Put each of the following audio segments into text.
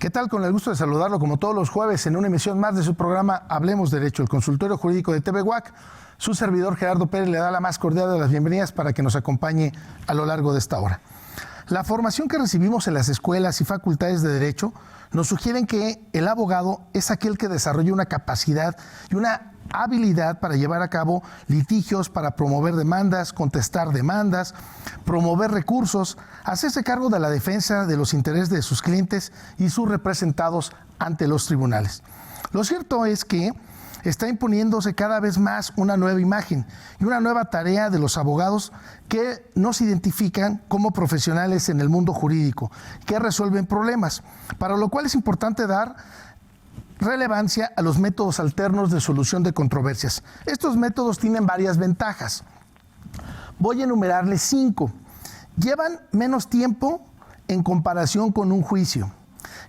¿Qué tal? Con el gusto de saludarlo como todos los jueves en una emisión más de su programa Hablemos Derecho, el consultorio jurídico de TV UAC. Su servidor Gerardo Pérez le da la más cordial de las bienvenidas para que nos acompañe a lo largo de esta hora. La formación que recibimos en las escuelas y facultades de Derecho nos sugieren que el abogado es aquel que desarrolla una capacidad y una habilidad para llevar a cabo litigios, para promover demandas, contestar demandas, promover recursos, hacerse cargo de la defensa de los intereses de sus clientes y sus representados ante los tribunales. Lo cierto es que está imponiéndose cada vez más una nueva imagen y una nueva tarea de los abogados que nos identifican como profesionales en el mundo jurídico, que resuelven problemas, para lo cual es importante dar relevancia a los métodos alternos de solución de controversias. Estos métodos tienen varias ventajas. Voy a enumerarles 5. Llevan menos tiempo en comparación con un juicio.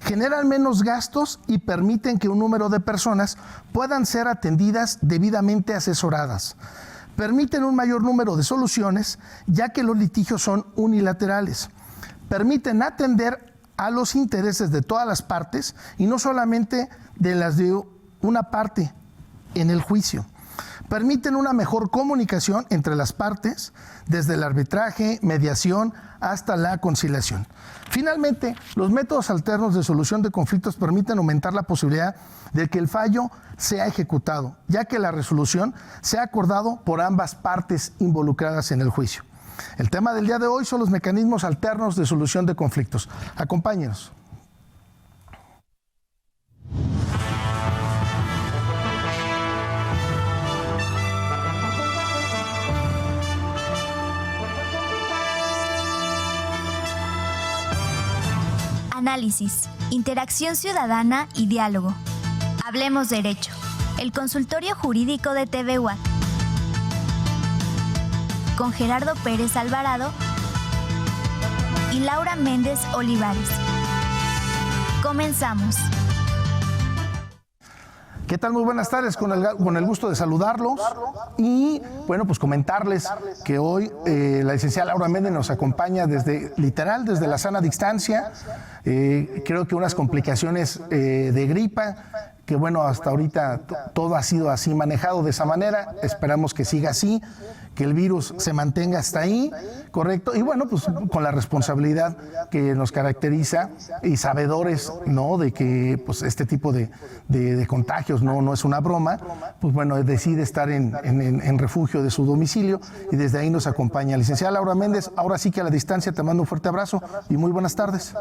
Generan menos gastos y permiten que un número de personas puedan ser atendidas debidamente asesoradas. Permiten un mayor número de soluciones, ya que los litigios son unilaterales. Permiten atender a los intereses de todas las partes y no solamente de las de una parte en el juicio. Permiten una mejor comunicación entre las partes, desde el arbitraje, mediación, hasta la conciliación. Finalmente, los métodos alternos de solución de conflictos permiten aumentar la posibilidad de que el fallo sea ejecutado, ya que la resolución sea acordado por ambas partes involucradas en el juicio. El tema del día de hoy son los mecanismos alternos de solución de conflictos. Acompáñenos. Análisis, interacción ciudadana y diálogo. Hablemos Derecho, el consultorio jurídico de TV UAC. Con Gerardo Pérez Alvarado y Laura Méndez Olivares. Comenzamos. ¿Qué tal? Muy buenas tardes, con el gusto de saludarlos y, bueno, pues comentarles que hoy la licenciada Laura Méndez nos acompaña desde la sana distancia. Creo que unas complicaciones de gripa, que bueno, hasta ahorita todo ha sido así manejado de esa manera, esperamos que siga así, que el virus se mantenga hasta ahí, correcto, y bueno, pues con la responsabilidad que nos caracteriza y sabedores, ¿no?, de que pues este tipo de contagios no es una broma, pues bueno, decide estar en refugio de su domicilio y desde ahí nos acompaña. Licenciada Laura Méndez, ahora sí que a la distancia te mando un fuerte abrazo y muy buenas tardes.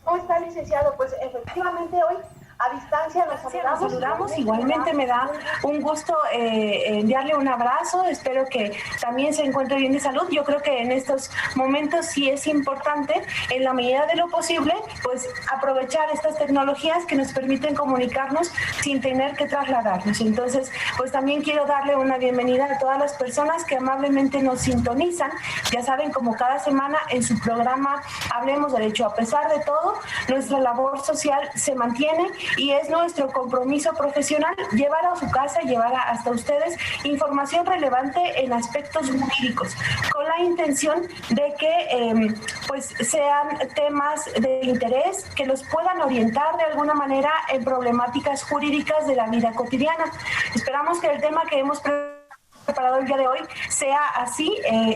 ¿Cómo está, licenciado? Pues efectivamente hoy a distancia nos saludamos. Igualmente me da un gusto enviarle un abrazo. Espero que también se encuentre bien de salud. Yo creo que en estos momentos sí es importante, en la medida de lo posible, pues aprovechar estas tecnologías que nos permiten comunicarnos sin tener que trasladarnos. Entonces, pues también quiero darle una bienvenida a todas las personas que amablemente nos sintonizan. Ya saben, como cada semana en su programa Hablemos Derecho. A pesar de todo, nuestra labor social se mantiene y es nuestro compromiso profesional llevar a su casa, llevar hasta ustedes información relevante en aspectos jurídicos, con la intención de que pues sean temas de interés que los puedan orientar de alguna manera en problemáticas jurídicas de la vida cotidiana. Esperamos que el tema que hemos preparado el día de hoy sea así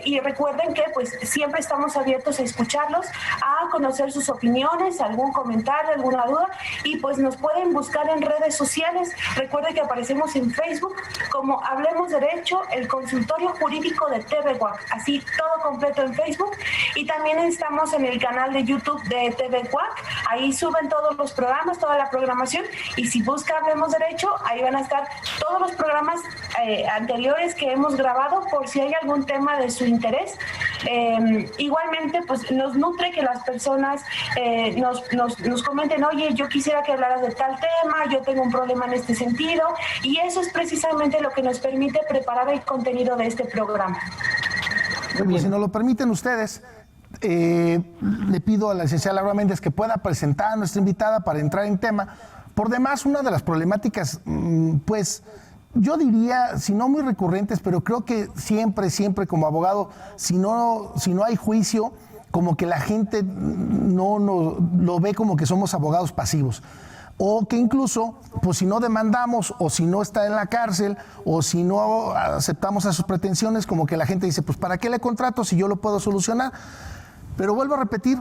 y recuerden que pues siempre estamos abiertos a escucharlos, a conocer sus opiniones, algún comentario, alguna duda, y pues nos pueden buscar en redes sociales. Recuerden que aparecemos en Facebook como Hablemos Derecho, el consultorio jurídico de TV UAC, así todo completo en Facebook, y también estamos en el canal de YouTube de TV UAC. Ahí suben todos los programas, toda la programación, y si busca Hablemos Derecho, ahí van a estar todos los programas anteriores que hemos grabado por si hay algún tema de su interés. Igualmente, pues nos nutre que las personas nos comenten, oye, yo quisiera que hablaras de tal tema, yo tengo un problema en este sentido, y eso es precisamente lo que nos permite preparar el contenido de este programa. Muy bien. Si nos lo permiten ustedes, le pido a la licenciada Laura Méndez que pueda presentar a nuestra invitada para entrar en tema. Por demás, una de las problemáticas, pues, yo diría, si no muy recurrentes, pero creo que siempre como abogado, si no hay juicio, como que la gente no lo ve como que somos abogados pasivos. O que incluso, pues si no demandamos, o si no está en la cárcel, o si no aceptamos a sus pretensiones, como que la gente dice, pues ¿para qué le contrato si yo lo puedo solucionar? Pero vuelvo a repetir,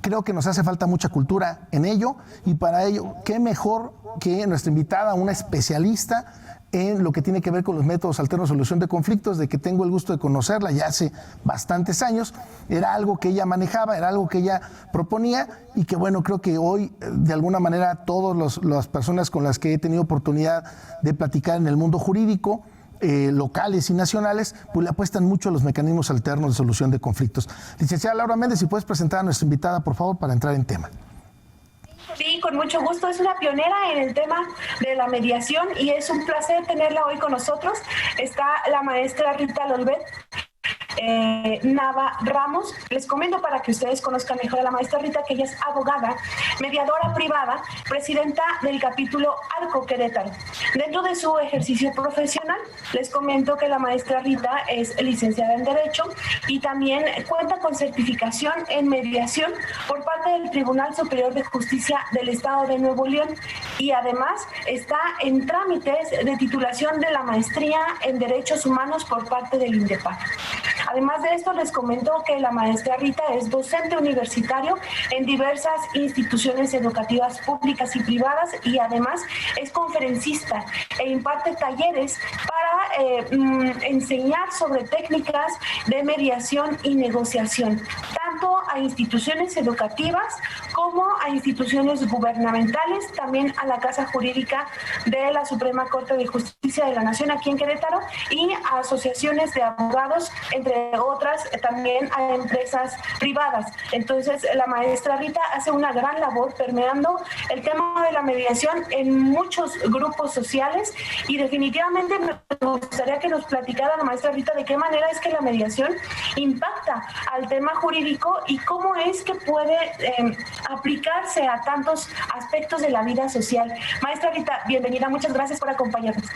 creo que nos hace falta mucha cultura en ello, y para ello, qué mejor que nuestra invitada, una especialista en lo que tiene que ver con los métodos alternos de solución de conflictos, de que tengo el gusto de conocerla ya hace bastantes años. Era algo que ella manejaba, era algo que ella proponía, y que bueno, creo que hoy de alguna manera todas las personas con las que he tenido oportunidad de platicar en el mundo jurídico, locales y nacionales, pues le apuestan mucho a los mecanismos alternos de solución de conflictos. Licenciada Laura Méndez, si puedes presentar a nuestra invitada, por favor, para entrar en tema. Sí, con mucho gusto. Es una pionera en el tema de la mediación y es un placer tenerla hoy con nosotros. Está la maestra Rita Lolvet Nava Ramos. Les comento para que ustedes conozcan mejor a la maestra Rita, que ella es abogada, mediadora privada, presidenta del capítulo Arco Querétaro. Dentro de su ejercicio profesional, les comento que la maestra Rita es licenciada en Derecho y también cuenta con certificación en mediación por parte del Tribunal Superior de Justicia del Estado de Nuevo León, y además está en trámites de titulación de la maestría en Derechos Humanos por parte del INDEPAC. Además de esto, les comento que la maestra Rita es docente universitario en diversas instituciones educativas públicas y privadas, y además es conferencista e imparte talleres para enseñar sobre técnicas de mediación y negociación, tanto a instituciones educativas como a instituciones gubernamentales, también a la Casa Jurídica de la Suprema Corte de Justicia de la Nación aquí en Querétaro, y a asociaciones de abogados, entre otras, también a empresas privadas. Entonces, la maestra Rita hace una gran labor permeando el tema de la mediación en muchos grupos sociales, y definitivamente me gustaría que nos platicara la maestra Rita de qué manera es que la mediación impacta al tema jurídico y cómo es que puede aplicarse a tantos aspectos de la vida social. Maestra Rita, bienvenida, muchas gracias por acompañarnos.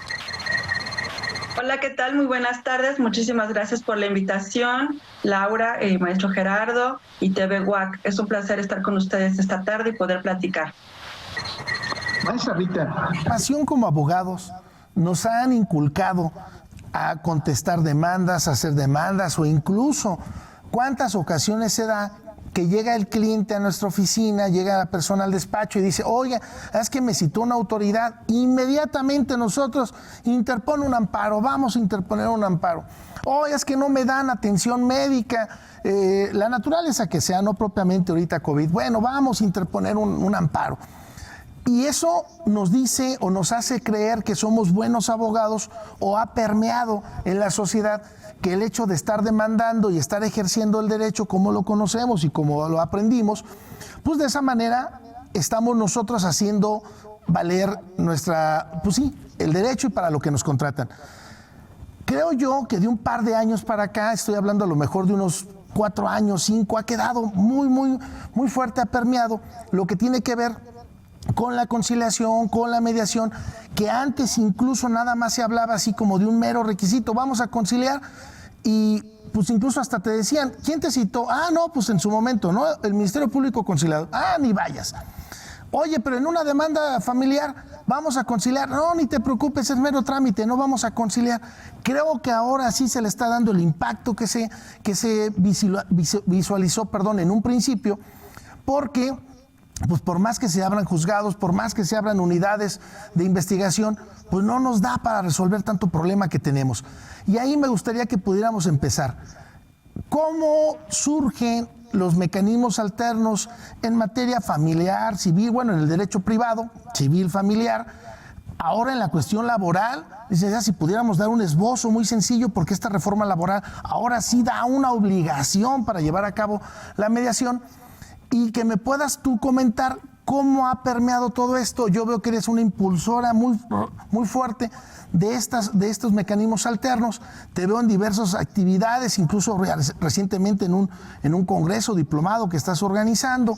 Hola, ¿qué tal? Muy buenas tardes. Muchísimas gracias por la invitación, Laura, maestro Gerardo y TV WAC. Es un placer estar con ustedes esta tarde y poder platicar. Maestra Rita, pasión como abogados nos han inculcado a contestar demandas, a hacer demandas, o incluso cuántas ocasiones se da que llega el cliente a nuestra oficina, llega la persona al despacho y dice, oiga, es que me citó una autoridad. Inmediatamente nosotros interpone un amparo, vamos a interponer un amparo. Oiga, es que no me dan atención médica, la naturaleza que sea, no propiamente ahorita COVID. Bueno, vamos a interponer un amparo. Y eso nos dice o nos hace creer que somos buenos abogados, o ha permeado en la sociedad que el hecho de estar demandando y estar ejerciendo el derecho como lo conocemos y como lo aprendimos, pues de esa manera estamos nosotros haciendo valer el derecho y para lo que nos contratan. Creo yo que de un par de años para acá, estoy hablando a lo mejor de unos 4 años, 5, ha quedado muy fuerte, ha permeado lo que tiene que ver con la conciliación, con la mediación, que antes incluso nada más se hablaba así como de un mero requisito, vamos a conciliar, y pues incluso hasta te decían, ¿quién te citó? Ah, no, pues en su momento, ¿no? El Ministerio Público Conciliador. Ah, ni vayas. Oye, pero en una demanda familiar vamos a conciliar. No, ni te preocupes, es mero trámite, no vamos a conciliar. Creo que ahora sí se le está dando el impacto que se visualizó, en un principio, porque pues por más que se abran juzgados, por más que se abran unidades de investigación, pues no nos da para resolver tanto problema que tenemos. Y ahí me gustaría que pudiéramos empezar. ¿Cómo surgen los mecanismos alternos en materia familiar, civil, en el derecho privado, civil, familiar? Ahora en la cuestión laboral, si pudiéramos dar un esbozo muy sencillo, porque esta reforma laboral ahora sí da una obligación para llevar a cabo la mediación, y que me puedas tú comentar cómo ha permeado todo esto. Yo veo que eres una impulsora muy fuerte de estos mecanismos alternos. Te veo en diversas actividades, incluso recientemente en un congreso diplomado que estás organizando.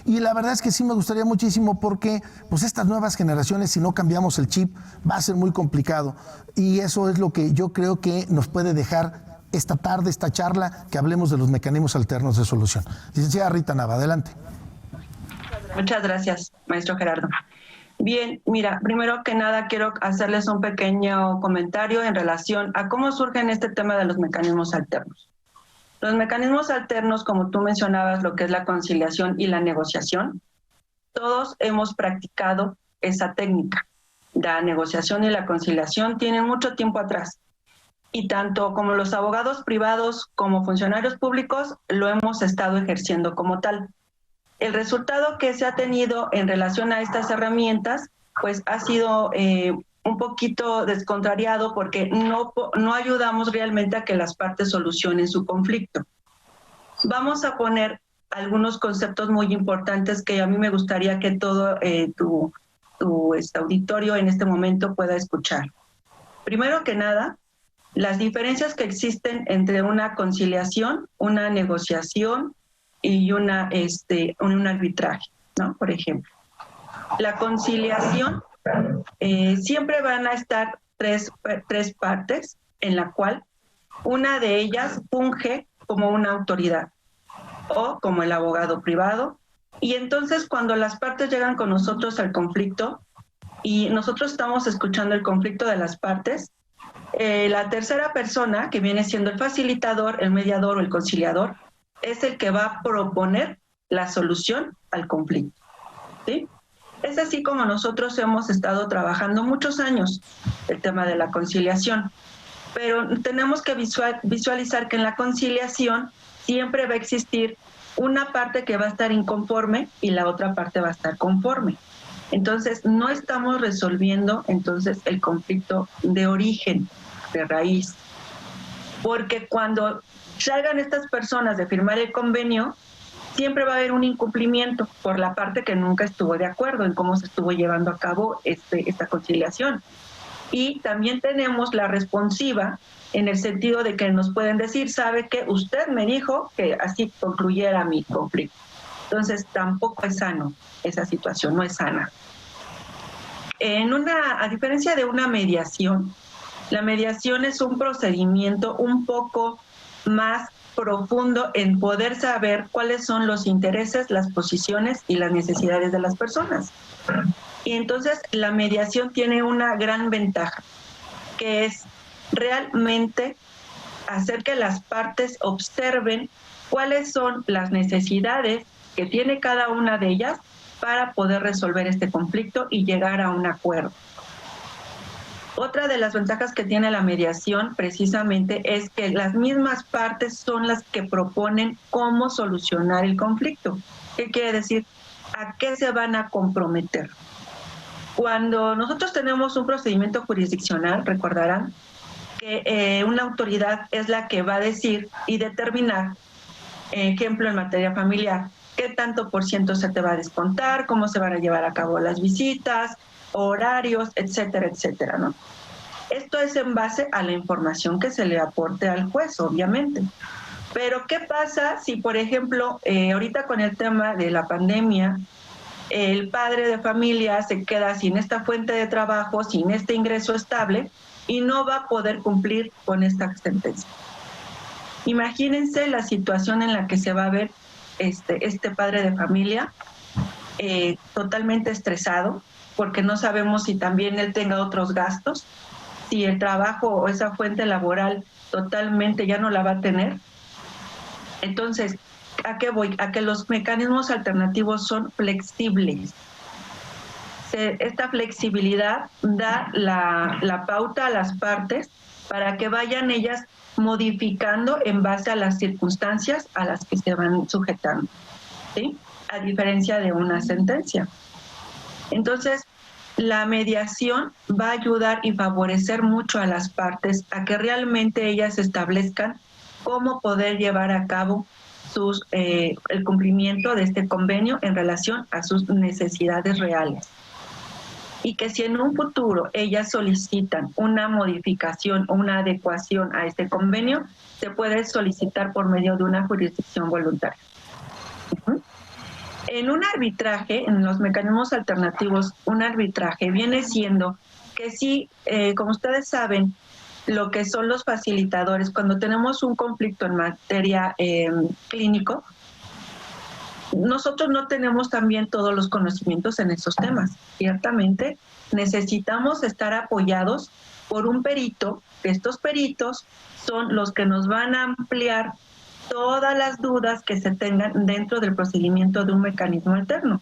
Y la verdad es que sí me gustaría muchísimo, porque pues estas nuevas generaciones, si no cambiamos el chip, va a ser muy complicado. Y eso es lo que yo creo que nos puede dejar esta tarde, esta charla, que hablemos de los mecanismos alternos de solución. Licenciada Rita Nava, adelante. Muchas gracias, maestro Gerardo. Bien, mira, primero que nada quiero hacerles un pequeño comentario en relación a cómo surge en este tema de los mecanismos alternos. Los mecanismos alternos, como tú mencionabas, lo que es la conciliación y la negociación, todos hemos practicado esa técnica. La negociación y la conciliación tienen mucho tiempo atrás. Y tanto como los abogados privados como funcionarios públicos lo hemos estado ejerciendo como tal. El resultado que se ha tenido en relación a estas herramientas, pues ha sido un poquito descontrariado porque no ayudamos realmente a que las partes solucionen su conflicto. Vamos a poner algunos conceptos muy importantes que a mí me gustaría que todo tu auditorio en este momento pueda escuchar. Primero que nada, las diferencias que existen entre una conciliación, una negociación y un arbitraje, ¿no? Por ejemplo, la conciliación siempre van a estar tres partes en la cual una de ellas funge como una autoridad o como el abogado privado, y entonces cuando las partes llegan con nosotros al conflicto y nosotros estamos escuchando el conflicto de las partes, la tercera persona, que viene siendo el facilitador, el mediador o el conciliador, es el que va a proponer la solución al conflicto, ¿sí? Es así como nosotros hemos estado trabajando muchos años el tema de la conciliación, pero tenemos que visualizar que en la conciliación siempre va a existir una parte que va a estar inconforme y la otra parte va a estar conforme. Entonces, no estamos resolviendo entonces el conflicto de origen, de raíz, porque cuando salgan estas personas de firmar el convenio, siempre va a haber un incumplimiento por la parte que nunca estuvo de acuerdo en cómo se estuvo llevando a cabo esta conciliación. Y también tenemos la responsiva en el sentido de que nos pueden decir, sabe que usted me dijo que así concluyera mi conflicto. Entonces tampoco es sano esa situación, no es sana. A diferencia de una mediación, la mediación es un procedimiento un poco más profundo en poder saber cuáles son los intereses, las posiciones y las necesidades de las personas. Y entonces la mediación tiene una gran ventaja, que es realmente hacer que las partes observen cuáles son las necesidades que tiene cada una de ellas para poder resolver este conflicto y llegar a un acuerdo. Otra de las ventajas que tiene la mediación precisamente es que las mismas partes son las que proponen cómo solucionar el conflicto. ¿Qué quiere decir? ¿A qué se van a comprometer? Cuando nosotros tenemos un procedimiento jurisdiccional, recordarán que una autoridad es la que va a decir y determinar, ejemplo en materia familiar, qué tanto por ciento se te va a descontar, cómo se van a llevar a cabo las visitas, horarios, etcétera, etcétera, ¿no? Esto es en base a la información que se le aporte al juez, obviamente. Pero, ¿qué pasa si, por ejemplo, ahorita con el tema de la pandemia, el padre de familia se queda sin esta fuente de trabajo, sin este ingreso estable y no va a poder cumplir con esta sentencia? Imagínense la situación en la que se va a ver este padre de familia totalmente estresado, porque no sabemos si también él tenga otros gastos, si el trabajo o esa fuente laboral totalmente ya no la va a tener. Entonces, ¿a qué voy? A que los mecanismos alternativos son flexibles. Esta flexibilidad da la pauta a las partes para que vayan ellas modificando en base a las circunstancias a las que se van sujetando, ¿sí? A diferencia de una sentencia. Entonces, la mediación va a ayudar y favorecer mucho a las partes a que realmente ellas establezcan cómo poder llevar a cabo el cumplimiento de este convenio en relación a sus necesidades reales. Y que si en un futuro ellas solicitan una modificación o una adecuación a este convenio, se puede solicitar por medio de una jurisdicción voluntaria. En un arbitraje, en los mecanismos alternativos, un arbitraje viene siendo que sí, como ustedes saben, lo que son los facilitadores. Cuando tenemos un conflicto en materia clínico, nosotros no tenemos también todos los conocimientos en esos temas. Ciertamente necesitamos estar apoyados por un perito. Estos peritos son los que nos van a ampliar todas las dudas que se tengan dentro del procedimiento de un mecanismo alterno,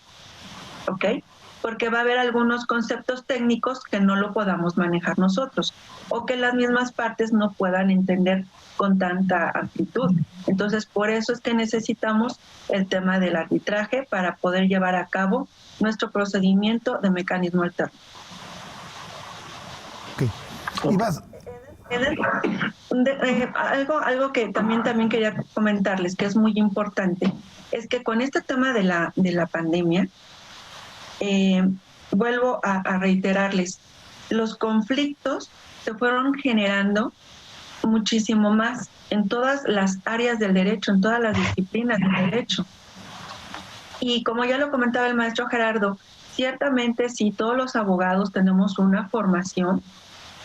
¿ok? Porque va a haber algunos conceptos técnicos que no lo podamos manejar nosotros o que las mismas partes no puedan entender con tanta amplitud. Entonces, por eso es que necesitamos el tema del arbitraje para poder llevar a cabo nuestro procedimiento de mecanismo alterno. Okay. Y vas... Algo que también quería comentarles, que es muy importante, es que con este tema de la pandemia, vuelvo a reiterarles, los conflictos se fueron generando muchísimo más en todas las áreas del derecho, en todas las disciplinas del derecho. Y como ya lo comentaba el maestro Gerardo, ciertamente sí, todos los abogados tenemos una formación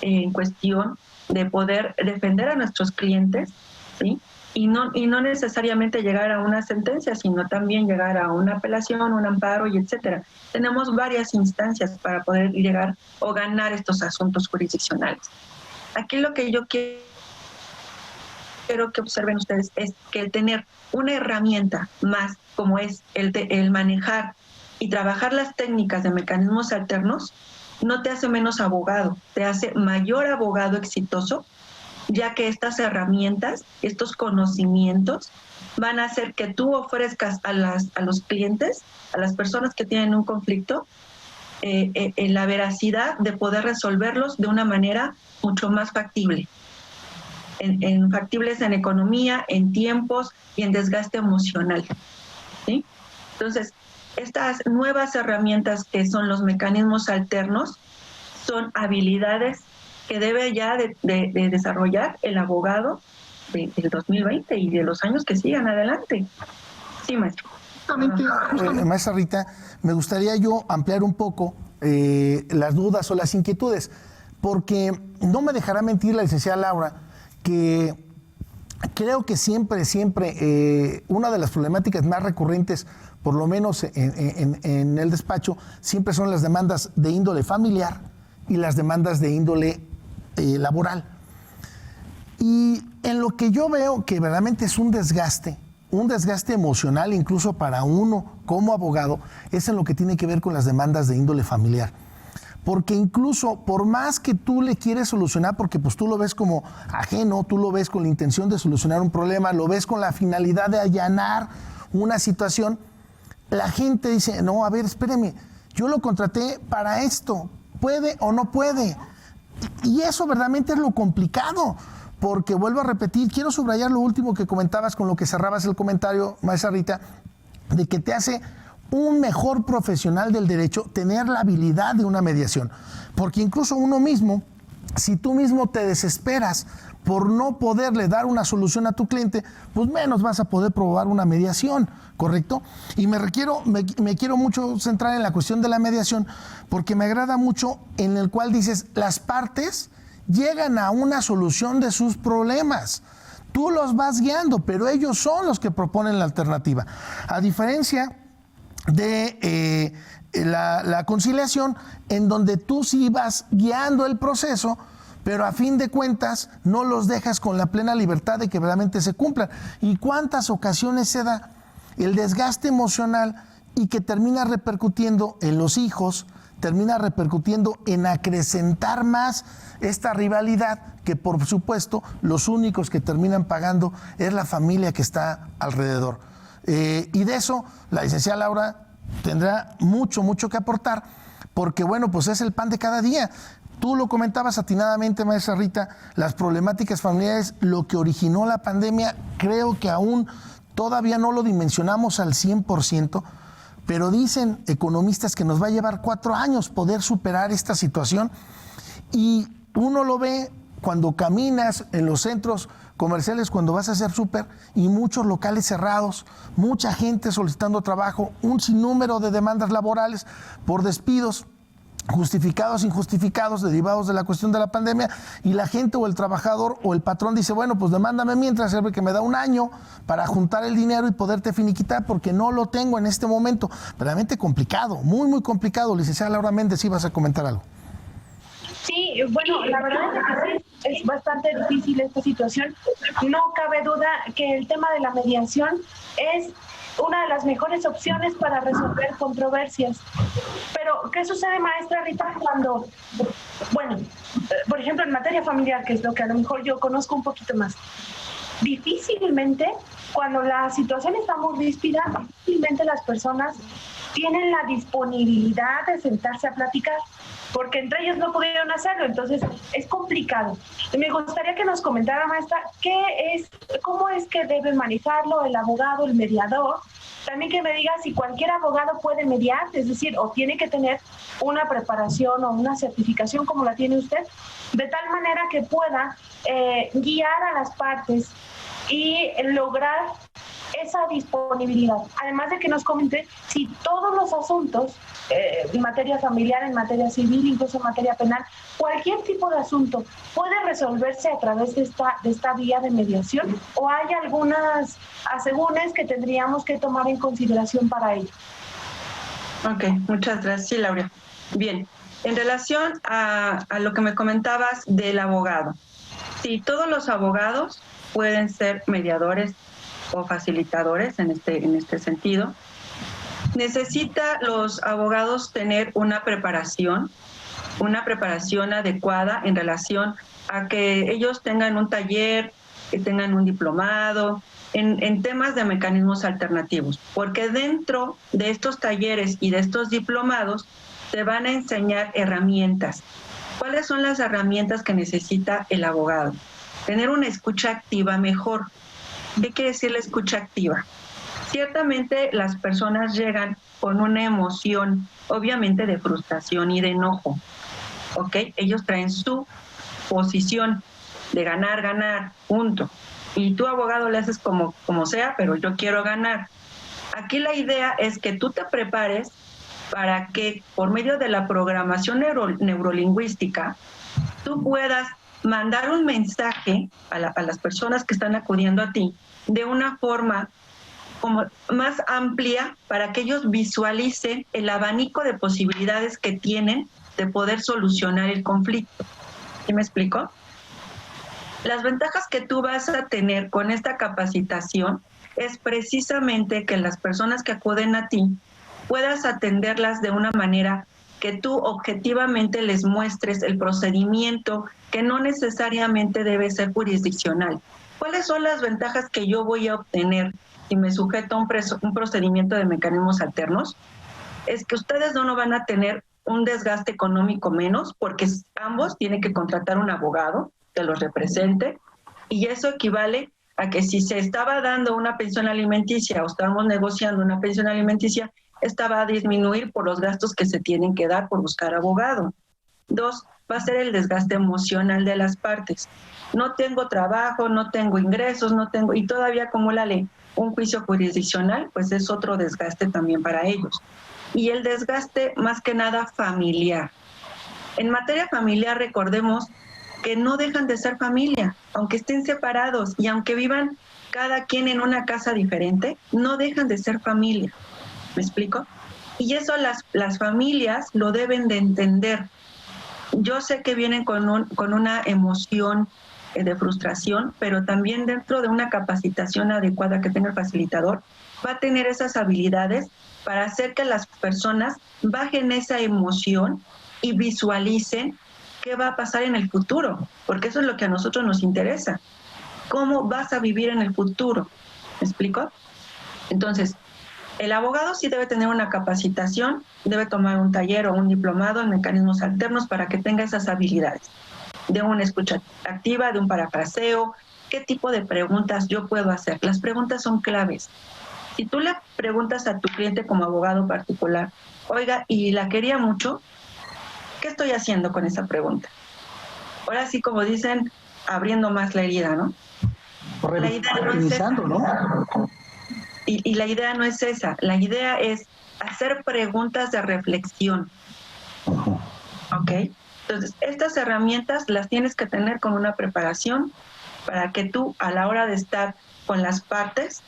en cuestión de poder defender a nuestros clientes, ¿sí? Y no necesariamente llegar a una sentencia, sino también llegar a una apelación, un amparo y etcétera. Tenemos varias instancias para poder llegar o ganar estos asuntos jurisdiccionales. Aquí lo que yo quiero que observen ustedes es que el tener una herramienta más como es el manejar y trabajar las técnicas de mecanismos alternos no te hace menos abogado, te hace mayor abogado exitoso, ya que estas herramientas, estos conocimientos van a hacer que tú ofrezcas a los clientes, a las personas que tienen un conflicto, la veracidad de poder resolverlos de una manera mucho más factible. Factibles en economía, en tiempos y en desgaste emocional, ¿sí? Entonces, estas nuevas herramientas que son los mecanismos alternos son habilidades que debe ya de desarrollar el abogado del 2020 y de los años que sigan adelante. Sí, maestro. Maestra Rita, me gustaría yo ampliar un poco las dudas o las inquietudes, porque no me dejará mentir la licenciada Laura, que creo que siempre, una de las problemáticas más recurrentes, por lo menos en el despacho, siempre son las demandas de índole familiar y las demandas de índole laboral. Y en lo que yo veo que verdaderamente es un desgaste emocional incluso para uno como abogado, es en lo que tiene que ver con las demandas de índole familiar. Porque incluso por más que tú le quieres solucionar, porque pues tú lo ves como ajeno, tú lo ves con la intención de solucionar un problema, lo ves con la finalidad de allanar una situación, la gente dice, no, a ver, espéreme, yo lo contraté para esto, ¿puede o no puede? Y eso verdaderamente es lo complicado, porque vuelvo a repetir, quiero subrayar lo último que comentabas con lo que cerrabas el comentario, maestra Rita, de que te hace un mejor profesional del derecho tener la habilidad de una mediación. Porque incluso uno mismo, si tú mismo te desesperas por no poderle dar una solución a tu cliente, pues menos vas a poder probar una mediación, ¿correcto? Y me quiero mucho centrar en la cuestión de la mediación, porque me agrada mucho en el cual dices, las partes llegan a una solución de sus problemas. Tú los vas guiando, pero ellos son los que proponen la alternativa. A diferencia de la conciliación, en donde tú sí vas guiando el proceso, pero a fin de cuentas no los dejas con la plena libertad de que realmente se cumplan. ¿Y cuántas ocasiones se da el desgaste emocional y que termina repercutiendo en los hijos, termina repercutiendo en acrecentar más esta rivalidad, que por supuesto los únicos que terminan pagando es la familia que está alrededor? Y de eso la licenciada Laura tendrá mucho que aportar, porque bueno, pues es el pan de cada día. Tú lo comentabas atinadamente, maestra Rita, las problemáticas familiares, lo que originó la pandemia, creo que aún todavía no lo dimensionamos al 100%, pero dicen economistas que nos va a llevar 4 años poder superar esta situación, y uno lo ve cuando caminas en los centros comerciales, cuando vas a hacer súper, y muchos locales cerrados, mucha gente solicitando trabajo, un sinnúmero de demandas laborales por despidos. justificados, injustificados, derivados de la cuestión de la pandemia, y la gente o el trabajador o el patrón dice, bueno, pues demándame mientras, sirve que me da un año para juntar el dinero y poderte finiquitar porque no lo tengo en este momento. Verdaderamente complicado, muy, muy complicado. Licenciada Laura Méndez, ¿ibas a comentar algo? Sí, bueno, la verdad es que es bastante difícil esta situación. No cabe duda que el tema de la mediación es una de las mejores opciones para resolver controversias. Pero, ¿qué sucede, maestra Rita, cuando, bueno, por ejemplo, en materia familiar, que es lo que a lo mejor yo conozco un poquito más, difícilmente, cuando la situación está muy ríspida, difícilmente las personas tienen la disponibilidad de sentarse a platicar, porque entre ellos no pudieron hacerlo, entonces es complicado. Me gustaría que nos comentara, maestra, cómo es que debe manejarlo el abogado, el mediador. También que me diga si cualquier abogado puede mediar, es decir, o tiene que tener una preparación o una certificación como la tiene usted, de tal manera que pueda guiar a las partes y lograr esa disponibilidad. Además de que nos comente si todos los asuntos, en materia familiar, en materia civil, incluso en materia penal, cualquier tipo de asunto puede resolverse a través de esta vía de mediación, o hay algunas asegúnes que tendríamos que tomar en consideración para ello. Ok, muchas gracias. Sí, Laura. Bien, en relación a lo que me comentabas del abogado. Sí, todos los abogados pueden ser mediadores o facilitadores en este sentido. Necesita los abogados tener una preparación adecuada en relación a que ellos tengan un taller, que tengan un diplomado en temas de mecanismos alternativos, porque dentro de estos talleres y de estos diplomados te van a enseñar herramientas. ¿Cuáles son las herramientas que necesita el abogado? Tener una escucha activa mejor. ¿Qué quiere decir la escucha activa? Ciertamente las personas llegan con una emoción, obviamente de frustración y de enojo, ¿ok? Ellos traen su posición de ganar, punto. Y tú, abogado, le haces como sea, pero yo quiero ganar. Aquí la idea es que tú te prepares para que por medio de la programación neurolingüística tú puedas mandar un mensaje a las personas que están acudiendo a ti de una forma como más amplia para que ellos visualicen el abanico de posibilidades que tienen de poder solucionar el conflicto. ¿Sí me explico? Las ventajas que tú vas a tener con esta capacitación es precisamente que las personas que acuden a ti puedas atenderlas de una manera que tú objetivamente les muestres el procedimiento, que no necesariamente debe ser jurisdiccional. ¿Cuáles son las ventajas que yo voy a obtener si me sujeto a un procedimiento de mecanismos alternos? Es que ustedes no van a tener un desgaste económico menos, porque ambos tienen que contratar un abogado que los represente, y eso equivale a que si se estaba dando una pensión alimenticia o estábamos negociando una pensión alimenticia, esta va a disminuir por los gastos que se tienen que dar por buscar abogado. 2, va a ser el desgaste emocional de las partes. No tengo trabajo, no tengo ingresos, y todavía acumúlale un juicio jurisdiccional, pues es otro desgaste también para ellos. Y el desgaste más que nada familiar. En materia familiar, recordemos que no dejan de ser familia, aunque estén separados y aunque vivan cada quien en una casa diferente, no dejan de ser familia. ¿Me explico? Y eso las familias lo deben de entender. Yo sé que vienen con una emoción de frustración, pero también dentro de una capacitación adecuada que tenga el facilitador, va a tener esas habilidades para hacer que las personas bajen esa emoción y visualicen qué va a pasar en el futuro, porque eso es lo que a nosotros nos interesa. ¿Cómo vas a vivir en el futuro? ¿Me explico? Entonces, el abogado sí debe tener una capacitación, debe tomar un taller o un diplomado en mecanismos alternos para que tenga esas habilidades de una escucha activa, de un parafraseo, qué tipo de preguntas yo puedo hacer. Las preguntas son claves. Si tú le preguntas a tu cliente como abogado particular, oiga, y la quería mucho, ¿qué estoy haciendo con esa pregunta? Ahora sí, como dicen, abriendo más la herida, ¿no? La idea no es esa. ¿No? Y la idea no es esa. La idea es hacer preguntas de reflexión. ¿Ok? Entonces, estas herramientas las tienes que tener con una preparación para que tú, a la hora de estar con las partes,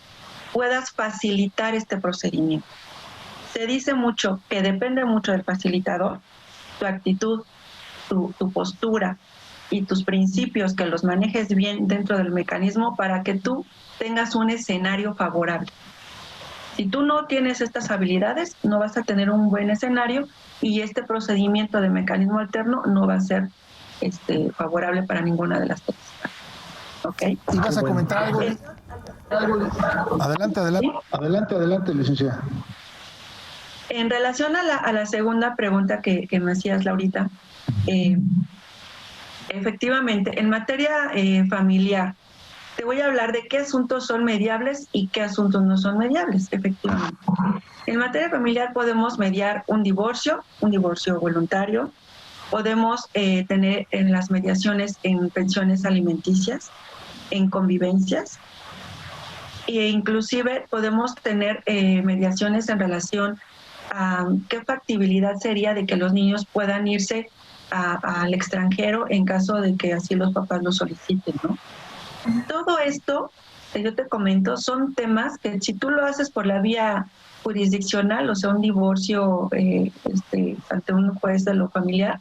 puedas facilitar este procedimiento. Se dice mucho que depende mucho del facilitador, tu actitud, tu postura y tus principios, que los manejes bien dentro del mecanismo para que tú tengas un escenario favorable. Si tú no tienes estas habilidades, no vas a tener un buen escenario y este procedimiento de mecanismo alterno no va a ser favorable para ninguna de las dos. ¿Ok? ¿Y vas a comentar algo? Adelante, adelante. ¿Sí? Adelante, licenciada. En relación a la segunda pregunta que me hacías, Laurita, efectivamente, en materia familiar, te voy a hablar de qué asuntos son mediables y qué asuntos no son mediables, efectivamente. En materia familiar podemos mediar un divorcio voluntario, podemos tener en las mediaciones en pensiones alimenticias, en convivencias, e inclusive podemos tener mediaciones en relación a qué factibilidad sería de que los niños puedan irse al extranjero en caso de que así los papás lo soliciten, ¿no? Todo esto que yo te comento son temas que si tú lo haces por la vía jurisdiccional, o sea, un divorcio ante un juez de lo familiar,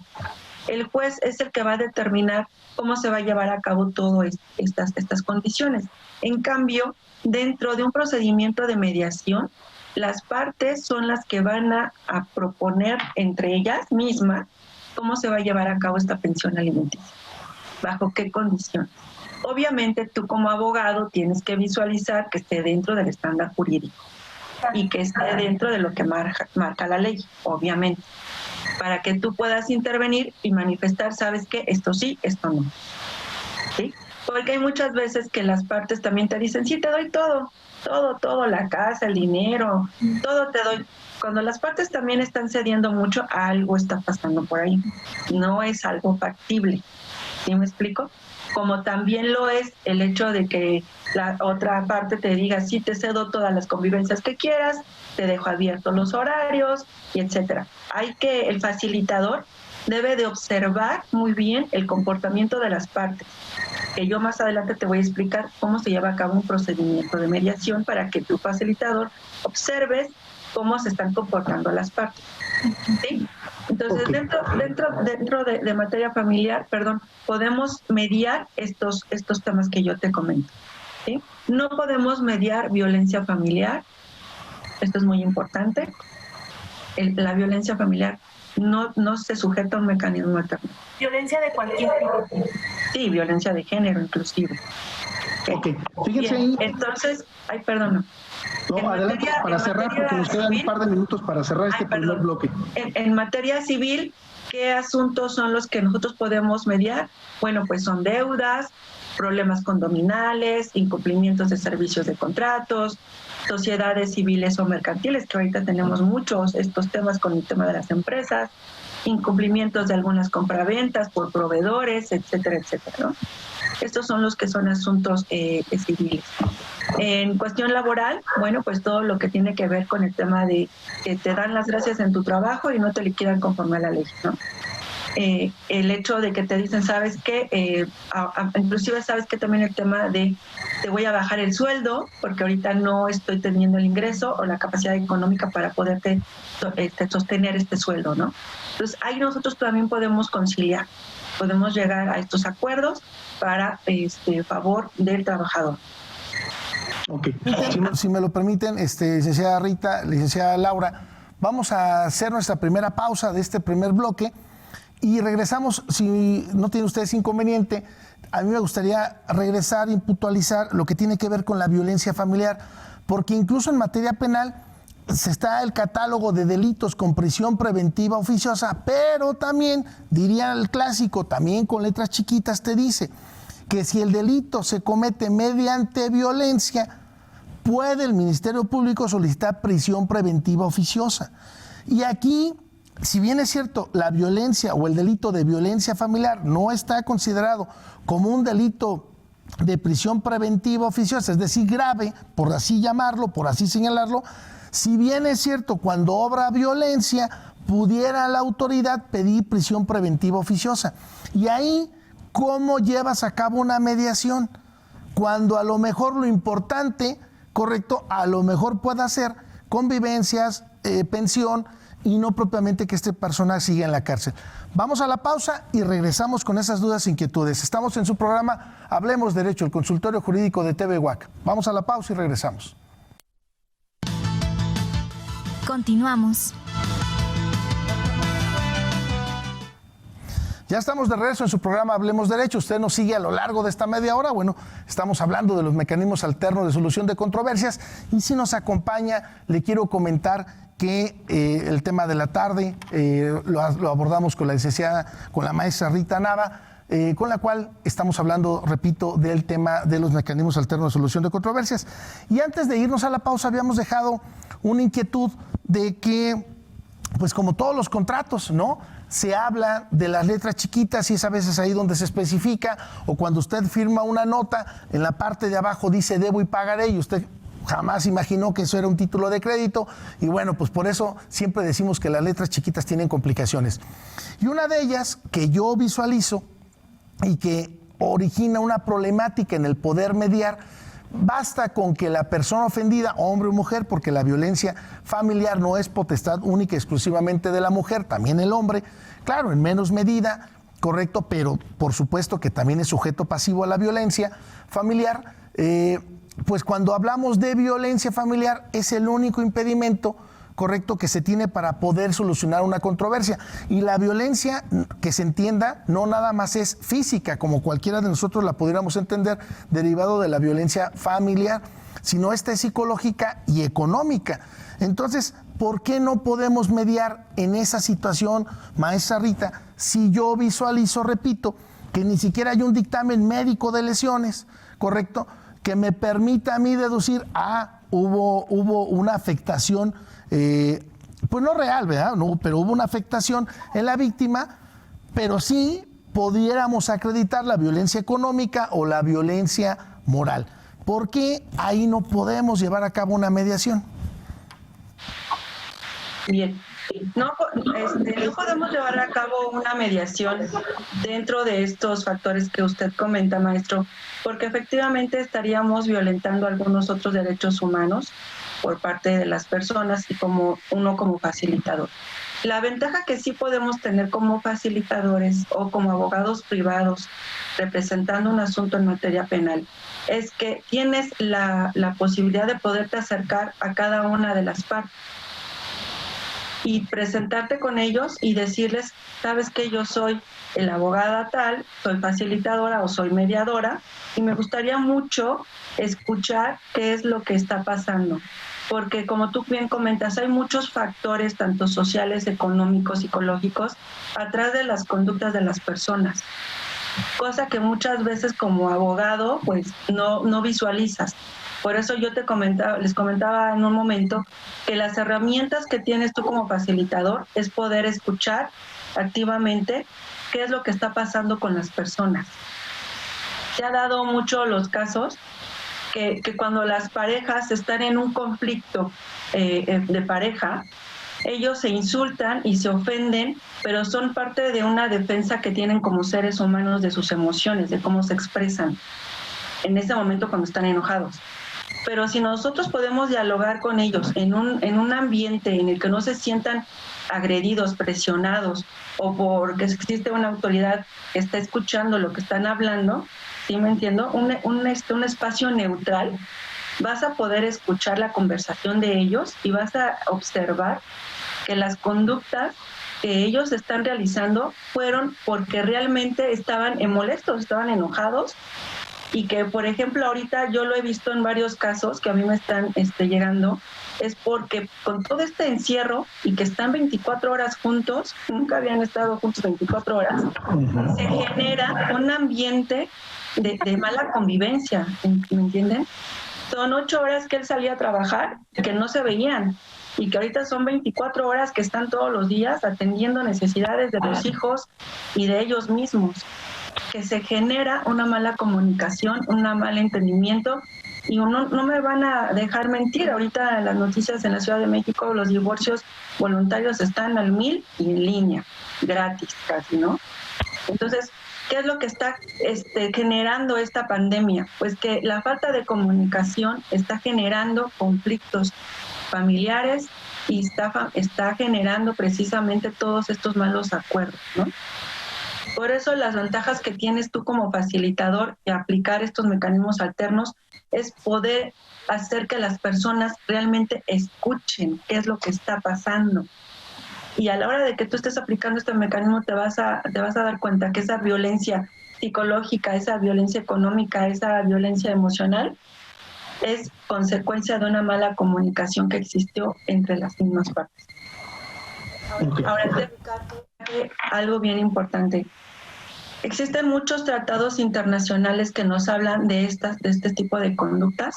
el juez es el que va a determinar cómo se va a llevar a cabo todas estas condiciones. En cambio, dentro de un procedimiento de mediación, las partes son las que van a proponer entre ellas mismas cómo se va a llevar a cabo esta pensión alimenticia, bajo qué condiciones. Obviamente tú como abogado tienes que visualizar que esté dentro del estándar jurídico y que esté dentro de lo que marca la ley, obviamente, para que tú puedas intervenir y manifestar, ¿sabes qué? Esto sí, esto no. ¿Sí? Porque hay muchas veces que las partes también te dicen, sí, te doy todo, la casa, el dinero, todo te doy. Cuando las partes también están cediendo mucho, algo está pasando por ahí. No es algo factible. ¿Sí me explico? Como también lo es el hecho de que la otra parte te diga, sí, te cedo todas las convivencias que quieras, te dejo abiertos los horarios, y etcétera. El facilitador debe de observar muy bien el comportamiento de las partes, que yo más adelante te voy a explicar cómo se lleva a cabo un procedimiento de mediación para que tu facilitador observes cómo se están comportando las partes. ¿Sí? Entonces, okay, dentro de materia familiar, podemos mediar estos temas que yo te comento. ¿Sí? No podemos mediar violencia familiar, esto es muy importante. La violencia familiar no se sujeta a un mecanismo alterno. Violencia de cualquier tipo. Sí, violencia de género inclusive. Ok, fíjense bien, ahí. Entonces, perdona. No, adelante, para cerrar, porque nos quedan un par de minutos para cerrar este primer bloque. En materia civil, ¿qué asuntos son los que nosotros podemos mediar? Bueno, pues son deudas, problemas condominales, incumplimientos de servicios de contratos, sociedades civiles o mercantiles, que ahorita tenemos muchos estos temas con el tema de las empresas, incumplimientos de algunas compraventas por proveedores, etcétera, etcétera, ¿no? Estos son los que son asuntos civiles. En cuestión laboral, bueno, pues todo lo que tiene que ver con el tema de que te dan las gracias en tu trabajo y no te liquidan conforme a la ley, ¿no? El hecho de que te dicen, ¿sabes qué? Inclusive sabes que también el tema de te voy a bajar el sueldo porque ahorita no estoy teniendo el ingreso o la capacidad económica para poderte sostener este sueldo, ¿no? Entonces ahí nosotros también podemos conciliar, podemos llegar a estos acuerdos para favor del trabajador. Ok, si me lo permiten, licenciada Rita, licenciada Laura, vamos a hacer nuestra primera pausa de este primer bloque y regresamos. Si no tienen ustedes inconveniente, a mí me gustaría regresar y puntualizar lo que tiene que ver con la violencia familiar, porque incluso en materia penal está el catálogo de delitos con prisión preventiva oficiosa, pero también, diría el clásico, también con letras chiquitas te dice que si el delito se comete mediante violencia, puede el Ministerio Público solicitar prisión preventiva oficiosa. Y aquí, si bien es cierto, la violencia o el delito de violencia familiar no está considerado como un delito de prisión preventiva oficiosa, es decir, grave, por así llamarlo, por así señalarlo, si bien es cierto, cuando obra violencia, pudiera la autoridad pedir prisión preventiva oficiosa. Y ahí, ¿cómo llevas a cabo una mediación? Cuando a lo mejor lo importante, correcto, a lo mejor pueda ser convivencias, pensión, y no propiamente que esta persona siga en la cárcel. Vamos a la pausa y regresamos con esas dudas e inquietudes. Estamos en su programa Hablemos Derecho, el consultorio jurídico de TV WAC. Vamos a la pausa y regresamos. Continuamos. Ya estamos de regreso en su programa Hablemos Derecho. Usted nos sigue a lo largo de esta media hora. Bueno, estamos hablando de los mecanismos alternos de solución de controversias. Y si nos acompaña, le quiero comentar que el tema de la tarde lo abordamos con la licenciada, con la maestra Rita Nava, con la cual estamos hablando, repito, del tema de los mecanismos alternos de solución de controversias. Y antes de irnos a la pausa, habíamos dejado una inquietud de que, pues como todos los contratos, ¿no?, se habla de las letras chiquitas y es a veces ahí donde se especifica, o cuando usted firma una nota, en la parte de abajo dice debo y pagaré, y usted jamás imaginó que eso era un título de crédito, y bueno, pues por eso siempre decimos que las letras chiquitas tienen complicaciones. Y una de ellas que yo visualizo y que origina una problemática en el poder mediar, basta con que la persona ofendida, hombre o mujer, porque la violencia familiar no es potestad única y exclusivamente de la mujer, también el hombre, claro, en menos medida, correcto, pero por supuesto que también es sujeto pasivo a la violencia familiar, pues cuando hablamos de violencia familiar es el único impedimento, correcto, que se tiene para poder solucionar una controversia. Y la violencia, que se entienda, no nada más es física, como cualquiera de nosotros la pudiéramos entender, derivado de la violencia familiar, sino esta es psicológica y económica. Entonces, ¿por qué no podemos mediar en esa situación, maestra Rita, si yo visualizo, repito, que ni siquiera hay un dictamen médico de lesiones, correcto, que me permita a mí deducir, hubo una afectación, pues no real, ¿verdad? No, pero hubo una afectación en la víctima, pero sí pudiéramos acreditar la violencia económica o la violencia moral. ¿Por qué ahí no podemos llevar a cabo una mediación? Bien, no podemos llevar a cabo una mediación dentro de estos factores que usted comenta, maestro, porque efectivamente estaríamos violentando algunos otros derechos humanos por parte de las personas y como facilitador. La ventaja que sí podemos tener como facilitadores o como abogados privados representando un asunto en materia penal es que tienes la posibilidad de poderte acercar a cada una de las partes y presentarte con ellos y decirles, sabes que yo soy el abogada tal, soy facilitadora o soy mediadora y me gustaría mucho escuchar qué es lo que está pasando. Porque como tú bien comentas, hay muchos factores, tanto sociales, económicos, psicológicos, atrás de las conductas de las personas. Cosa que muchas veces como abogado, pues no visualizas. Por eso yo les comentaba en un momento que las herramientas que tienes tú como facilitador es poder escuchar activamente qué es lo que está pasando con las personas. Se ha dado mucho los casos que cuando las parejas están en un conflicto de pareja, ellos se insultan y se ofenden, pero son parte de una defensa que tienen como seres humanos de sus emociones, de cómo se expresan en ese momento cuando están enojados. Pero si nosotros podemos dialogar con ellos en un ambiente en el que no se sientan agredidos, presionados, o porque existe una autoridad que está escuchando lo que están hablando, ¿sí me entiendo? Un espacio neutral, vas a poder escuchar la conversación de ellos y vas a observar que las conductas que ellos están realizando fueron porque realmente estaban molestos, estaban enojados, y que, por ejemplo, ahorita yo lo he visto en varios casos que a mí me están llegando, es porque con todo este encierro y que están 24 horas juntos, nunca habían estado juntos 24 horas, se genera un ambiente de mala convivencia, ¿me entienden? Son 8 horas que él salía a trabajar, que no se veían, y que ahorita son 24 horas que están todos los días atendiendo necesidades de los hijos y de ellos mismos, que se genera una mala comunicación, un mal entendimiento, y no me van a dejar mentir, ahorita en las noticias en la Ciudad de México los divorcios voluntarios están al 1000 y en línea, gratis casi, ¿no? Entonces, ¿qué es lo que está generando esta pandemia? Pues que la falta de comunicación está generando conflictos familiares y está generando precisamente todos estos malos acuerdos, ¿no? Por eso las ventajas que tienes tú como facilitador de aplicar estos mecanismos alternos es poder hacer que las personas realmente escuchen qué es lo que está pasando. Y a la hora de que tú estés aplicando este mecanismo te vas a dar cuenta que esa violencia psicológica, esa violencia económica, esa violencia emocional es consecuencia de una mala comunicación que existió entre las mismas partes. Ahora, algo bien importante. Existen muchos tratados internacionales que nos hablan de este tipo de conductas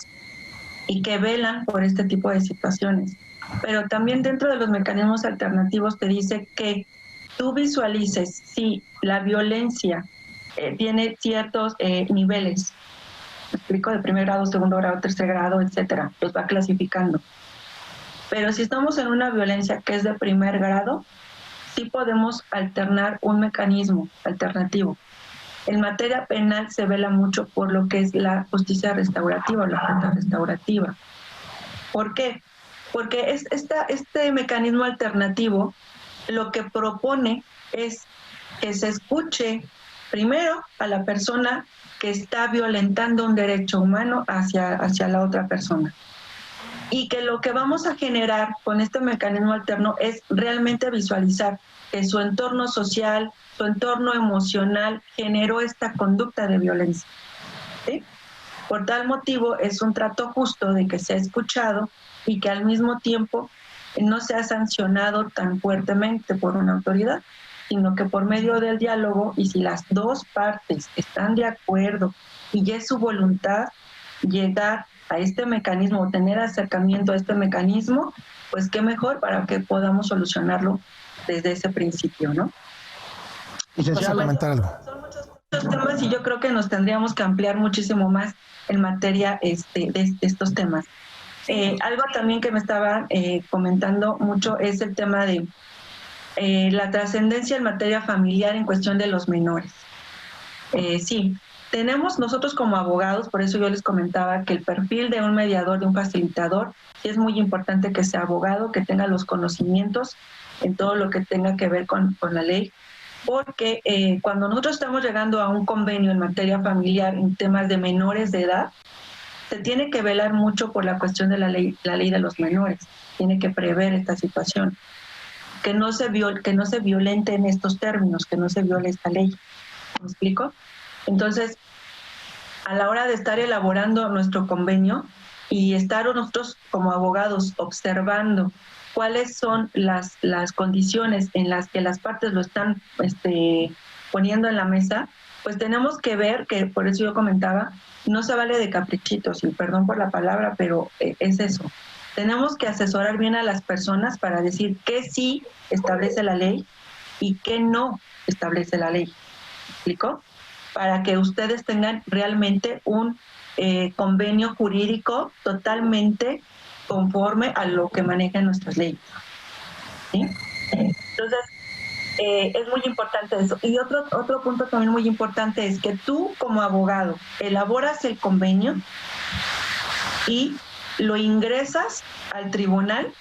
y que velan por este tipo de situaciones. Pero también dentro de los mecanismos alternativos te dice que tú visualices si la violencia tiene ciertos niveles. Me explico, de primer grado, segundo grado, tercer grado, etcétera. Los va clasificando. Pero si estamos en una violencia que es de primer grado, sí podemos alternar un mecanismo alternativo. En materia penal se vela mucho por lo que es la justicia restaurativa o la junta restaurativa. ¿Por qué? Porque este mecanismo alternativo lo que propone es que se escuche primero a la persona que está violentando un derecho humano hacia la otra persona. Y que lo que vamos a generar con este mecanismo alterno es realmente visualizar que su entorno social, su entorno emocional generó esta conducta de violencia, ¿sí? Por tal motivo es un trato justo de que sea escuchado y que al mismo tiempo no sea sancionado tan fuertemente por una autoridad, sino que por medio del diálogo, y si las dos partes están de acuerdo y es su voluntad llegar a este mecanismo, tener acercamiento a este mecanismo, pues qué mejor para que podamos solucionarlo desde ese principio, ¿no? Quisiera comentar algo. Son muchos temas y yo creo que nos tendríamos que ampliar muchísimo más en materia de estos temas. Algo también que me estaba comentando mucho es el tema de la trascendencia en materia familiar en cuestión de los menores. Sí, tenemos nosotros como abogados, por eso yo les comentaba que el perfil de un mediador, de un facilitador, sí es muy importante que sea abogado, que tenga los conocimientos en todo lo que tenga que ver con la ley, porque cuando nosotros estamos llegando a un convenio en materia familiar en temas de menores de edad, se tiene que velar mucho por la cuestión de la ley de los menores, tiene que prever esta situación, que no se violente en estos términos, que no se viole esta ley. ¿Me explico? Entonces, a la hora de estar elaborando nuestro convenio y estar nosotros como abogados observando cuáles son las condiciones en las que las partes lo están poniendo en la mesa, pues tenemos que ver que, por eso yo comentaba, no se vale de caprichitos, y perdón por la palabra, pero es eso. Tenemos que asesorar bien a las personas para decir qué sí establece la ley y qué no establece la ley. ¿Me explico? Para que ustedes tengan realmente un convenio jurídico totalmente conforme a lo que manejan nuestras leyes, ¿sí? Entonces, es muy importante eso. Y otro punto también muy importante es que tú como abogado elaboras el convenio y lo ingresas al tribunal,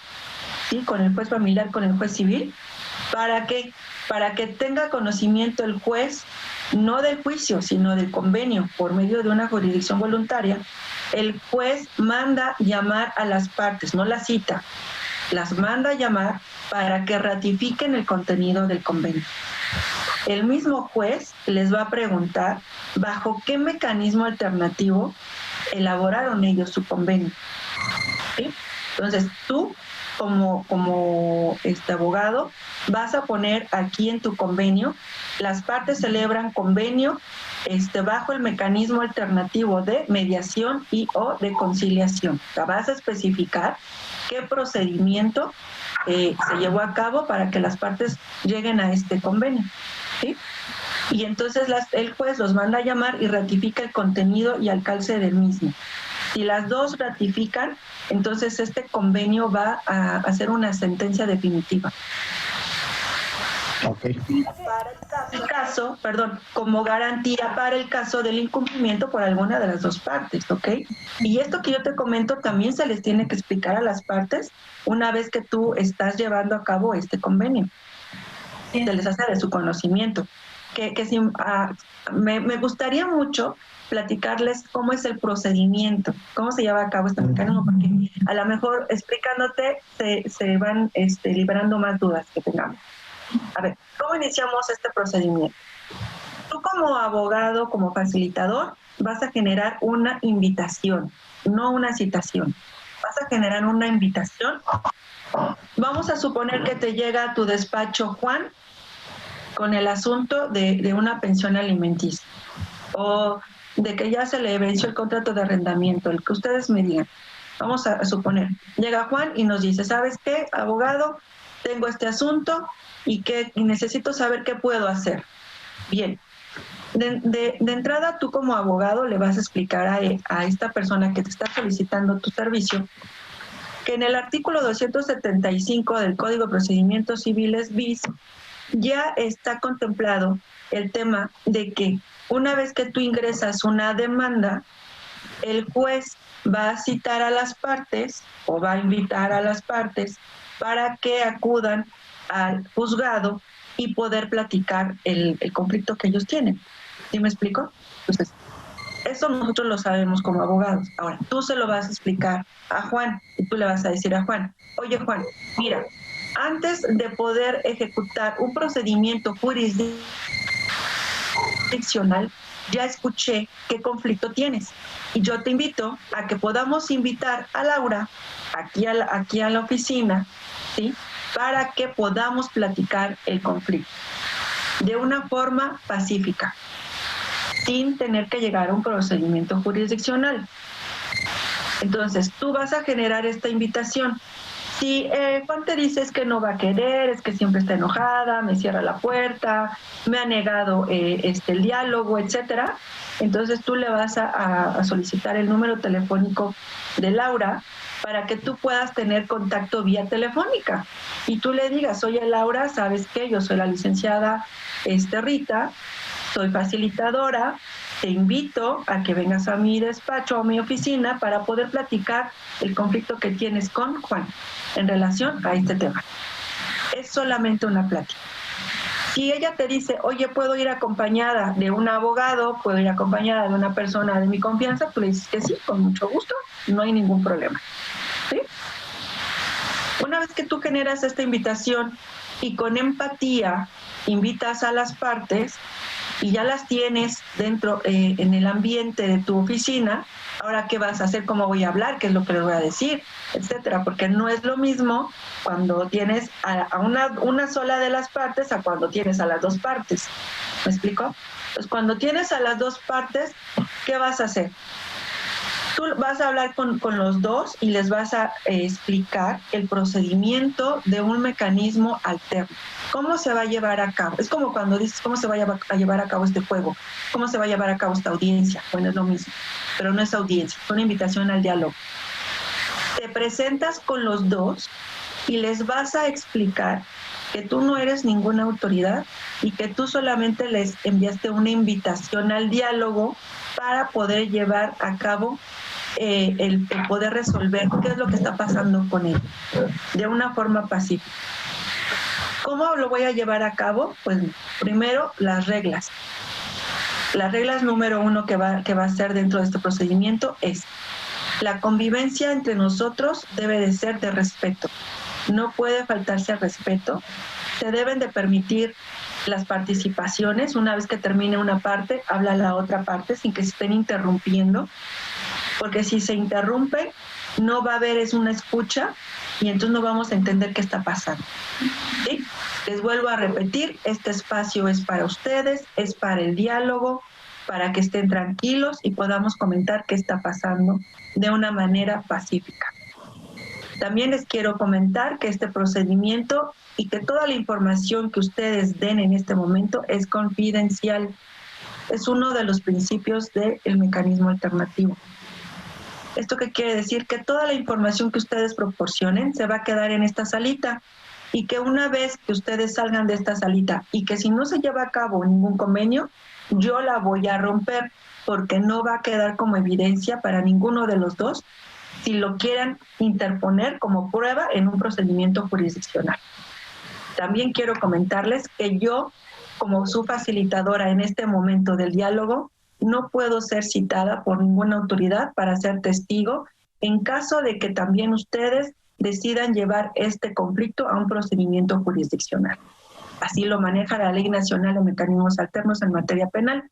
¿sí? Con el juez familiar, con el juez civil, para que tenga conocimiento el juez, no del juicio, sino del convenio, por medio de una jurisdicción voluntaria. El juez manda llamar a las partes, no las cita, las manda llamar para que ratifiquen el contenido del convenio. El mismo juez les va a preguntar bajo qué mecanismo alternativo elaboraron ellos su convenio, ¿sí? Entonces, tú como abogado vas a poner aquí en tu convenio, las partes celebran convenio bajo el mecanismo alternativo de mediación y o de conciliación. O sea, vas a especificar qué procedimiento se llevó a cabo para que las partes lleguen a este convenio, ¿sí? Y entonces el juez los manda a llamar y ratifica el contenido y alcance del mismo. Si las dos ratifican, entonces este convenio va a hacer una sentencia definitiva. Okay. Como garantía para el caso del incumplimiento por alguna de las dos partes, ¿ok? Y esto que yo te comento también se les tiene que explicar a las partes una vez que tú estás llevando a cabo este convenio. Se les hace de su conocimiento. Me gustaría mucho platicarles cómo es el procedimiento, cómo se lleva a cabo este mecanismo, porque a lo mejor explicándote se van librando más dudas que tengamos. A ver, ¿cómo iniciamos este procedimiento? Tú como abogado, como facilitador, vas a generar una invitación, no una citación. Vas a generar una invitación. Vamos a suponer que te llega a tu despacho Juan con el asunto de una pensión alimenticia o de que ya se le venció el contrato de arrendamiento, el que ustedes me digan. Vamos a suponer, llega Juan y nos dice, ¿sabes qué, abogado? Tengo este asunto y necesito saber qué puedo hacer. Bien, de entrada tú como abogado le vas a explicar a esta persona que te está solicitando tu servicio que en el artículo 275 del Código de Procedimientos Civiles bis ya está contemplado el tema de que una vez que tú ingresas una demanda, el juez va a citar a las partes o va a invitar a las partes para que acudan al juzgado y poder platicar el conflicto que ellos tienen. ¿Sí me explico? Entonces, eso nosotros lo sabemos como abogados. Ahora, tú se lo vas a explicar a Juan y tú le vas a decir a Juan, oye Juan, mira, antes de poder ejecutar un procedimiento jurisdiccional, ya escuché qué conflicto tienes. Y yo te invito a que podamos invitar a Laura aquí a la oficina, ¿sí?, para que podamos platicar el conflicto de una forma pacífica, sin tener que llegar a un procedimiento jurisdiccional. Entonces, tú vas a generar esta invitación. Si Juan te dice es que no va a querer, es que siempre está enojada, me cierra la puerta, me ha negado el diálogo, etcétera, entonces tú le vas a solicitar el número telefónico de Laura para que tú puedas tener contacto vía telefónica y tú le digas, oye Laura, ¿sabes qué? Yo soy la licenciada Rita, soy facilitadora, te invito a que vengas a mi despacho o a mi oficina para poder platicar el conflicto que tienes con Juan en relación a este tema. Es solamente una plática. Si ella te dice, oye, puedo ir acompañada de un abogado, puedo ir acompañada de una persona de mi confianza, tú le dices que sí, con mucho gusto, no hay ningún problema. ¿Sí? Una vez que tú generas esta invitación y con empatía invitas a las partes y ya las tienes dentro en el ambiente de tu oficina, ahora qué vas a hacer, cómo voy a hablar, qué es lo que les voy a decir, etcétera, porque no es lo mismo cuando tienes a una sola de las partes a cuando tienes a las dos partes. ¿Me explico? Pues cuando tienes a las dos partes, ¿qué vas a hacer? Tú vas a hablar con los dos y les vas a explicar el procedimiento de un mecanismo alterno. ¿Cómo se va a llevar a cabo? Es como cuando dices, ¿cómo se va a llevar a cabo este juego? ¿Cómo se va a llevar a cabo esta audiencia? Bueno, es lo mismo, pero no es audiencia, es una invitación al diálogo. Te presentas con los dos y les vas a explicar que tú no eres ninguna autoridad y que tú solamente les enviaste una invitación al diálogo para poder llevar a cabo el poder resolver qué es lo que está pasando con él de una forma pacífica. ¿Cómo lo voy a llevar a cabo? Pues primero las reglas. Las reglas número 1 que va a ser dentro de este procedimiento es la convivencia entre nosotros debe de ser de respeto. No puede faltarse al respeto. Se deben de permitir las participaciones. Una vez que termine una parte, habla la otra parte sin que se estén interrumpiendo, porque si se interrumpe, no va a haber una escucha y entonces no vamos a entender qué está pasando. ¿Sí? Les vuelvo a repetir, este espacio es para ustedes, es para el diálogo, para que estén tranquilos y podamos comentar qué está pasando de una manera pacífica. También les quiero comentar que este procedimiento y que toda la información que ustedes den en este momento es confidencial. Es uno de los principios del mecanismo alternativo. ¿Esto qué quiere decir? Que toda la información que ustedes proporcionen se va a quedar en esta salita y que una vez que ustedes salgan de esta salita y que si no se lleva a cabo ningún convenio, yo la voy a romper porque no va a quedar como evidencia para ninguno de los dos si lo quieran interponer como prueba en un procedimiento jurisdiccional. También quiero comentarles que yo, como su facilitadora en este momento del diálogo, no puedo ser citada por ninguna autoridad para ser testigo en caso de que también ustedes decidan llevar este conflicto a un procedimiento jurisdiccional. Así lo maneja la Ley Nacional de Mecanismos Alternos en materia penal.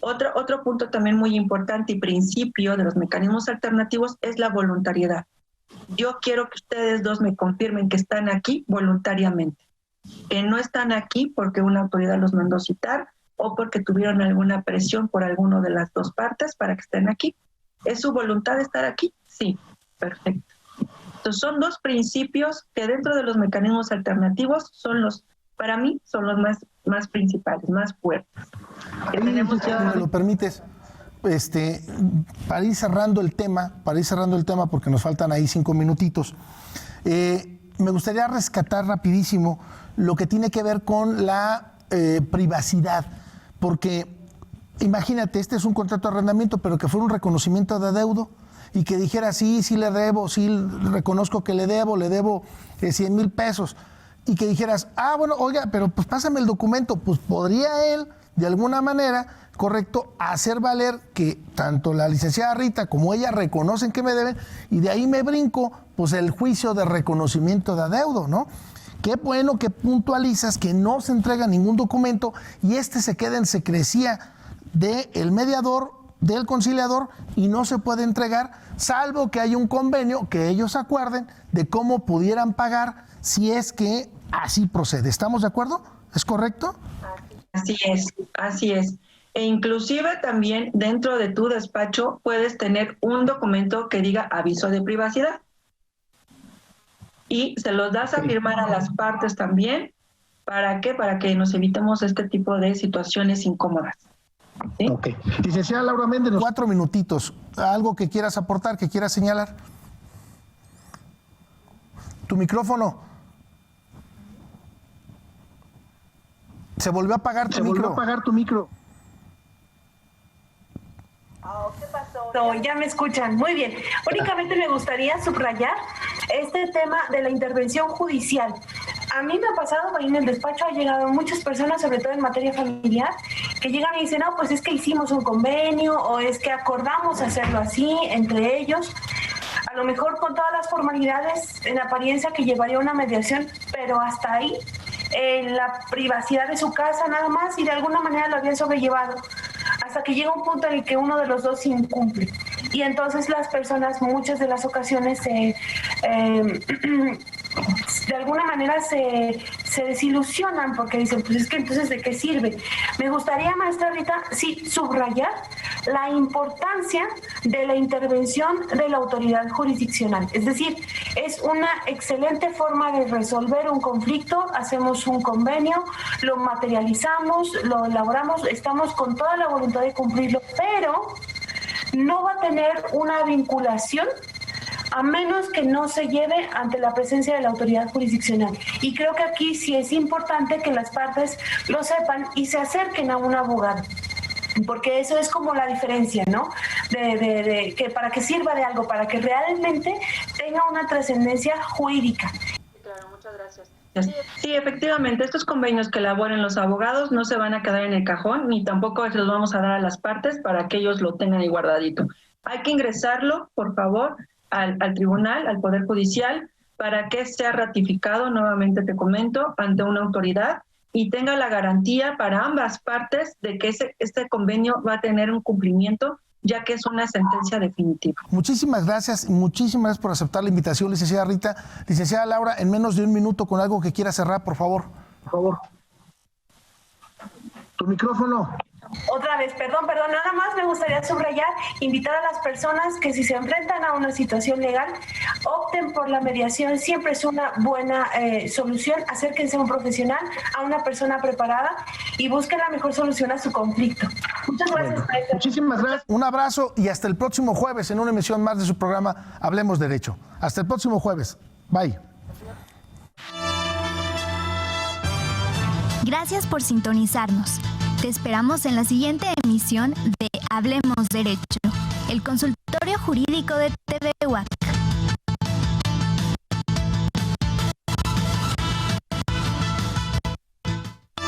Otro punto también muy importante y principio de los mecanismos alternativos es la voluntariedad. Yo quiero que ustedes dos me confirmen que están aquí voluntariamente, que no están aquí porque una autoridad los mandó citar o porque tuvieron alguna presión por alguna de las dos partes para que estén aquí. ¿Es su voluntad estar aquí? Sí, perfecto. Entonces son dos principios que dentro de los mecanismos alternativos son los, para mí, son los más principales, más fuertes. Que tenemos si me lo permites, para ir cerrando el tema, porque nos faltan ahí 5 minutitos, me gustaría rescatar rapidísimo lo que tiene que ver con la privacidad, porque imagínate, este es un contrato de arrendamiento, pero que fuera un reconocimiento de adeudo y que dijera, sí le debo, sí reconozco que le debo 100,000 pesos, y que dijeras, bueno, oiga, pero pues pásame el documento, pues podría él, de alguna manera, correcto, hacer valer que tanto la licenciada Rita como ella reconocen que me deben, y de ahí me brinco, pues el juicio de reconocimiento de adeudo, ¿no? Qué bueno que puntualizas que no se entrega ningún documento y se queda en secrecía del mediador, del conciliador, y no se puede entregar, salvo que haya un convenio que ellos acuerden de cómo pudieran pagar si es que así procede. ¿Estamos de acuerdo? ¿Es correcto? Así es. E inclusive también dentro de tu despacho puedes tener un documento que diga aviso de privacidad. Y se los das a firmar a las partes también. ¿Para qué? Para que nos evitemos este tipo de situaciones incómodas. ¿Sí? Ok. Licenciada Laura Méndez, 4 minutitos. ¿Algo que quieras aportar, que quieras señalar? Tu micrófono. Se volvió a apagar tu micro. ¿Qué pasó? Ya me escuchan. Muy bien. Únicamente me gustaría subrayar este tema de la intervención judicial. A mí me ha pasado, ahí en el despacho ha llegado muchas personas, sobre todo en materia familiar, que llegan y dicen, no, pues es que hicimos un convenio o es que acordamos hacerlo así entre ellos. A lo mejor con todas las formalidades en apariencia que llevaría una mediación, pero hasta ahí, en la privacidad de su casa nada más, y de alguna manera lo había sobrellevado, hasta que llega un punto en el que uno de los dos incumple. Y entonces las personas, muchas de las ocasiones, de alguna manera se desilusionan porque dicen, pues es que entonces ¿de qué sirve? Me gustaría, maestra Rita, sí, subrayar la importancia de la intervención de la autoridad jurisdiccional. Es decir, es una excelente forma de resolver un conflicto. Hacemos un convenio, lo materializamos, lo elaboramos, estamos con toda la voluntad de cumplirlo, pero no va a tener una vinculación a menos que no se lleve ante la presencia de la autoridad jurisdiccional. Y creo que aquí sí es importante que las partes lo sepan y se acerquen a un abogado, porque eso es como la diferencia, ¿no? De que para que sirva de algo, para que realmente tenga una trascendencia jurídica. Claro, muchas gracias. Sí, efectivamente, estos convenios que elaboren los abogados no se van a quedar en el cajón, ni tampoco se los vamos a dar a las partes para que ellos lo tengan ahí guardadito. Hay que ingresarlo, por favor, al tribunal, al Poder Judicial, para que sea ratificado, nuevamente te comento, ante una autoridad y tenga la garantía para ambas partes de que este convenio va a tener un cumplimiento, ya que es una sentencia definitiva. Muchísimas gracias por aceptar la invitación, licenciada Rita. Licenciada Laura, en menos de un minuto, con algo que quiera cerrar, por favor. Por favor. Tu micrófono. Otra vez, perdón, nada más me gustaría subrayar, invitar a las personas que si se enfrentan a una situación legal, opten por la mediación, siempre es una buena solución, acérquense a un profesional, a una persona preparada y busquen la mejor solución a su conflicto. Muchas gracias, maestra. Muchísimas gracias. Un abrazo y hasta el próximo jueves en una emisión más de su programa Hablemos Derecho. Hasta el próximo jueves. Bye. Gracias por sintonizarnos. Te esperamos en la siguiente emisión de Hablemos Derecho, el consultorio jurídico de TV WAC.